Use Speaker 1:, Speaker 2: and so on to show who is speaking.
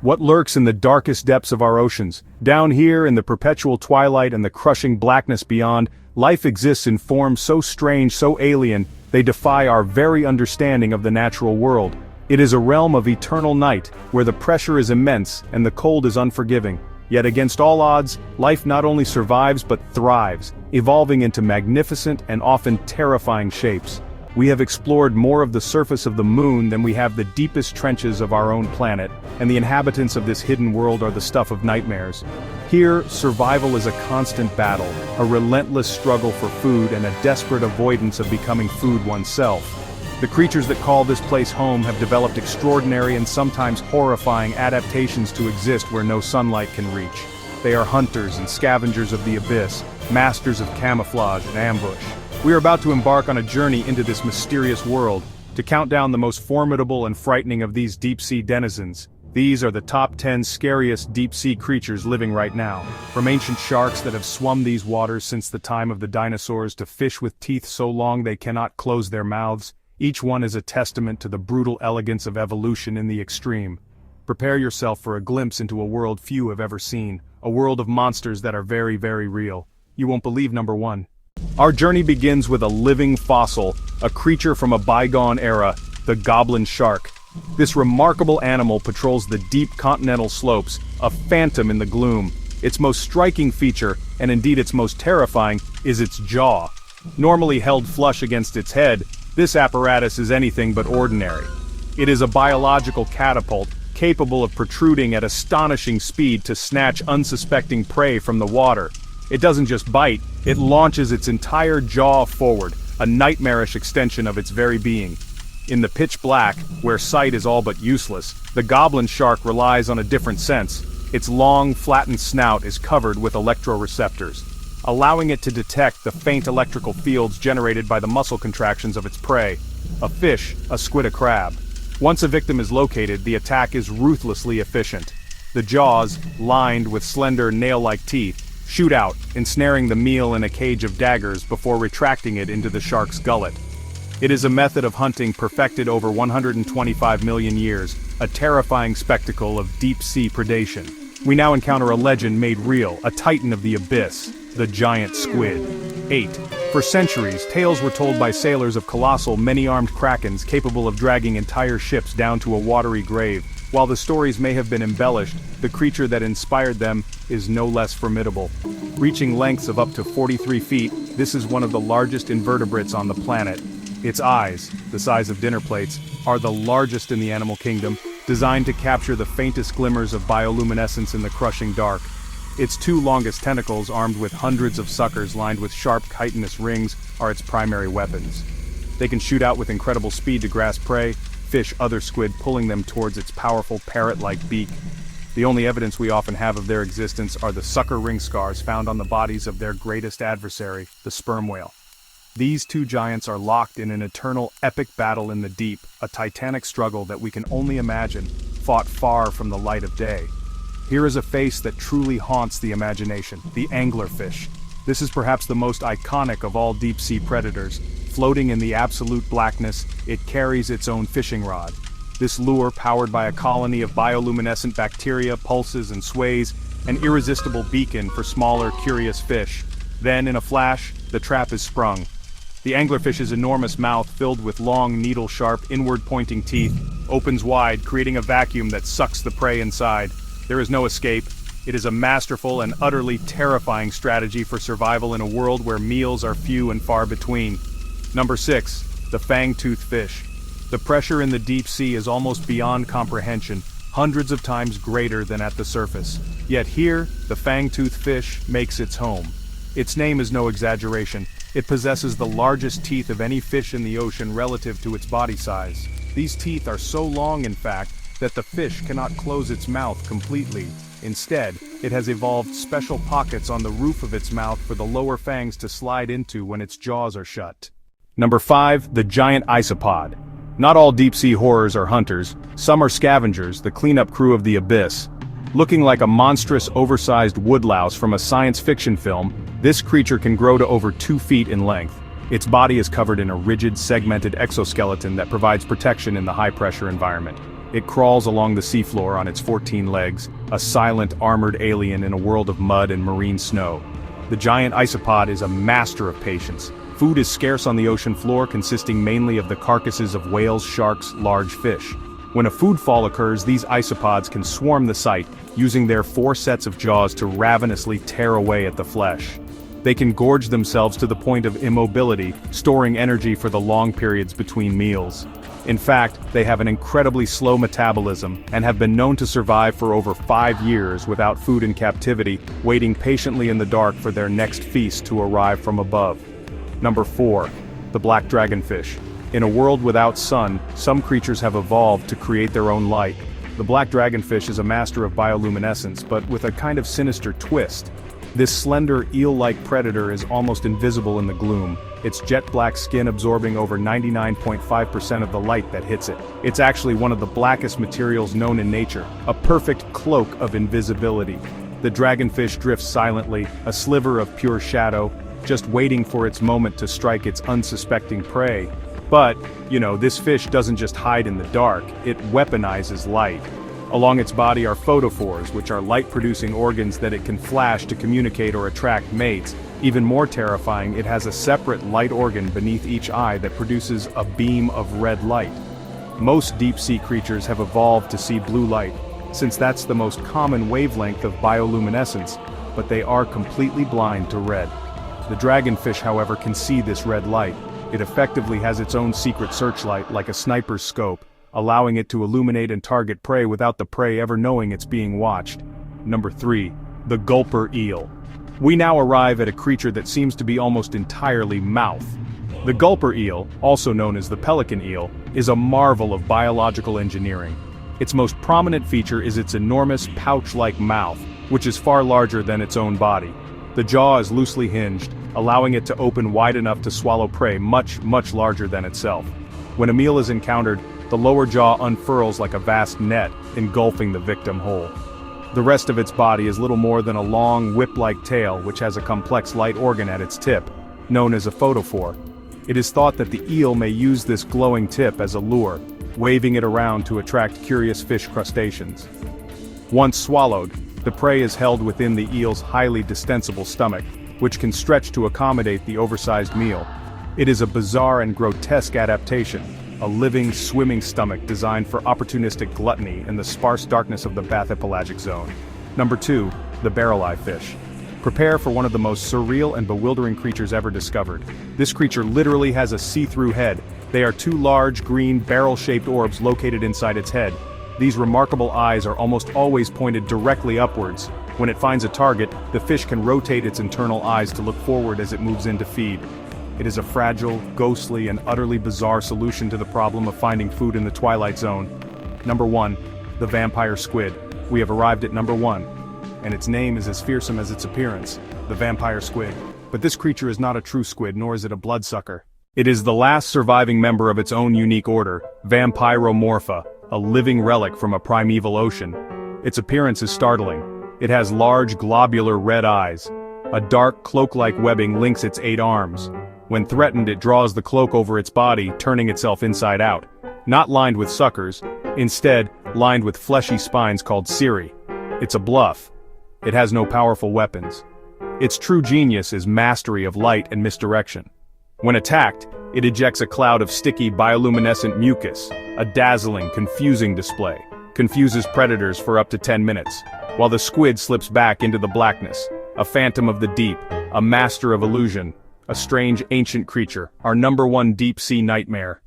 Speaker 1: What lurks in the darkest depths of our oceans? Down here in the perpetual twilight and the crushing blackness beyond, life exists in forms so strange, so alien, they defy our very understanding of the natural world. It is a realm of eternal night, where the pressure is immense and the cold is unforgiving. Yet against all odds, life not only survives but thrives, evolving into magnificent and often terrifying shapes. We have explored more of the surface of the moon than we have the deepest trenches of our own planet, and the inhabitants of this hidden world are the stuff of nightmares. Here, survival is a constant battle, a relentless struggle for food and a desperate avoidance of becoming food oneself. The creatures that call this place home have developed extraordinary and sometimes horrifying adaptations to exist where no sunlight can reach. They are hunters and scavengers of the abyss, masters of camouflage and ambush. We are about to embark on a journey into this mysterious world, to count down the most formidable and frightening of these deep-sea denizens. These are the top 10 scariest deep-sea creatures living right now. From ancient sharks that have swum these waters since the time of the dinosaurs to fish with teeth so long they cannot close their mouths, each one is a testament to the brutal elegance of evolution in the extreme. Prepare yourself for a glimpse into a world few have ever seen, a world of monsters that are very, very real. You won't believe number one. Our journey begins with a living fossil, a creature from a bygone era, the goblin shark. This remarkable animal patrols the deep continental slopes, a phantom in the gloom. Its most striking feature, and indeed its most terrifying, is its jaw. Normally held flush against its head, this apparatus is anything but ordinary. It is a biological catapult, capable of protruding at astonishing speed to snatch unsuspecting prey from the water. It doesn't just bite, it launches its entire jaw forward, a nightmarish extension of its very being. In the pitch black, where sight is all but useless, the goblin shark relies on a different sense. Its long, flattened snout is covered with electroreceptors, allowing it to detect the faint electrical fields generated by the muscle contractions of its prey. A fish, a squid, a crab. Once a victim is located, the attack is ruthlessly efficient. The jaws, lined with slender nail-like teeth, shoot out, ensnaring the meal in a cage of daggers before retracting it into the shark's gullet. It is a method of hunting perfected over 125 million years, a terrifying spectacle of deep-sea predation. We now encounter a legend made real, a titan of the abyss, the giant squid. 8. For centuries, tales were told by sailors of colossal, many-armed krakens capable of dragging entire ships down to a watery grave. While the stories may have been embellished, the creature that inspired them is no less formidable. Reaching lengths of up to 43 feet, this is one of the largest invertebrates on the planet. Its eyes, the size of dinner plates, are the largest in the animal kingdom, designed to capture the faintest glimmers of bioluminescence in the crushing dark. Its two longest tentacles, armed with hundreds of suckers lined with sharp chitinous rings, are its primary weapons. They can shoot out with incredible speed to grasp prey, fish other squid pulling them towards its powerful parrot-like beak. The only evidence we often have of their existence are the sucker ring scars found on the bodies of their greatest adversary, the sperm whale. These two giants are locked in an eternal epic battle in the deep, a titanic struggle that we can only imagine, fought far from the light of day. Here is a face that truly haunts the imagination, the anglerfish. This is perhaps the most iconic of all deep-sea predators. Floating in the absolute blackness, it carries its own fishing rod. This lure, powered by a colony of bioluminescent bacteria, pulses and sways, an irresistible beacon for smaller, curious fish. Then, in a flash, the trap is sprung. The anglerfish's enormous mouth, filled with long, needle-sharp, inward-pointing teeth, opens wide, creating a vacuum that sucks the prey inside. There is no escape. It is a masterful and utterly terrifying strategy for survival in a world where meals are few and far between. Number 6. The fang-toothed fish. The pressure in the deep sea is almost beyond comprehension, hundreds of times greater than at the surface. Yet here, the fang-toothed fish makes its home. Its name is no exaggeration. It possesses the largest teeth of any fish in the ocean relative to its body size. These teeth are so long, in fact, that the fish cannot close its mouth completely. Instead, it has evolved special pockets on the roof of its mouth for the lower fangs to slide into when its jaws are shut. Number 5. The giant isopod. Not all deep-sea horrors are hunters. Some are scavengers, the cleanup crew of the abyss. Looking like a monstrous, oversized woodlouse from a science fiction film, this creature can grow to over 2 feet in length. Its body is covered in a rigid, segmented exoskeleton that provides protection in the high-pressure environment. It crawls along the seafloor on its 14 legs, a silent, armored alien in a world of mud and marine snow. The giant isopod is a master of patience. Food is scarce on the ocean floor, consisting mainly of the carcasses of whales, sharks, large fish. When a food fall occurs, these isopods can swarm the site, using their 4 sets of jaws to ravenously tear away at the flesh. They can gorge themselves to the point of immobility, storing energy for the long periods between meals. In fact, they have an incredibly slow metabolism and have been known to survive for over 5 years without food in captivity, waiting patiently in the dark for their next feast to arrive from above. Number 4. The black dragonfish. In a world without sun, some creatures have evolved to create their own light. The black dragonfish is a master of bioluminescence, but with a kind of sinister twist. This slender, eel-like predator is almost invisible in the gloom, its jet-black skin absorbing over 99.5% of the light that hits it. It's actually one of the blackest materials known in nature, a perfect cloak of invisibility. The dragonfish drifts silently, a sliver of pure shadow, just waiting for its moment to strike its unsuspecting prey. But, this fish doesn't just hide in the dark, it weaponizes light. Along its body are photophores, which are light-producing organs that it can flash to communicate or attract mates. Even more terrifying, it has a separate light organ beneath each eye that produces a beam of red light. Most deep-sea creatures have evolved to see blue light, since that's the most common wavelength of bioluminescence, but they are completely blind to red. The dragonfish, however, can see this red light. It effectively has its own secret searchlight, like a sniper's scope, allowing it to illuminate and target prey without the prey ever knowing it's being watched. Number 3. The gulper eel. We now arrive at a creature that seems to be almost entirely mouth. The gulper eel, also known as the pelican eel, is a marvel of biological engineering. Its most prominent feature is its enormous pouch-like mouth, which is far larger than its own body. The jaw is loosely hinged, allowing it to open wide enough to swallow prey much, much larger than itself. When a meal is encountered, the lower jaw unfurls like a vast net, engulfing the victim whole. The rest of its body is little more than a long, whip-like tail which has a complex light organ at its tip, known as a photophore. It is thought that the eel may use this glowing tip as a lure, waving it around to attract curious fish crustaceans. Once swallowed, the prey is held within the eel's highly distensible stomach, which can stretch to accommodate the oversized meal. It is a bizarre and grotesque adaptation, a living, swimming stomach designed for opportunistic gluttony in the sparse darkness of the bathypelagic zone. Number 2. The barrel-eye fish. Prepare for one of the most surreal and bewildering creatures ever discovered. This creature literally has a see-through head. They are 2 large, green, barrel-shaped orbs located inside its head. These remarkable eyes are almost always pointed directly upwards. When it finds a target, the fish can rotate its internal eyes to look forward as it moves in to feed. It is a fragile, ghostly, and utterly bizarre solution to the problem of finding food in the Twilight Zone. Number 1. The vampire squid. We have arrived at number 1. And its name is as fearsome as its appearance, the vampire squid. But this creature is not a true squid, nor is it a bloodsucker. It is the last surviving member of its own unique order, Vampyromorpha, a living relic from a primeval ocean. Its appearance is startling. It has large, globular red eyes. A dark, cloak-like webbing links its 8 arms. When threatened, it draws the cloak over its body, turning itself inside out. Not lined with suckers, instead, lined with fleshy spines called cirri. It's a bluff. It has no powerful weapons. Its true genius is mastery of light and misdirection. When attacked, it ejects a cloud of sticky bioluminescent mucus, a dazzling, confusing display. Confuses predators for up to 10 minutes, while the squid slips back into the blackness, a phantom of the deep, a master of illusion, a strange ancient creature, our number 1 deep-sea nightmare.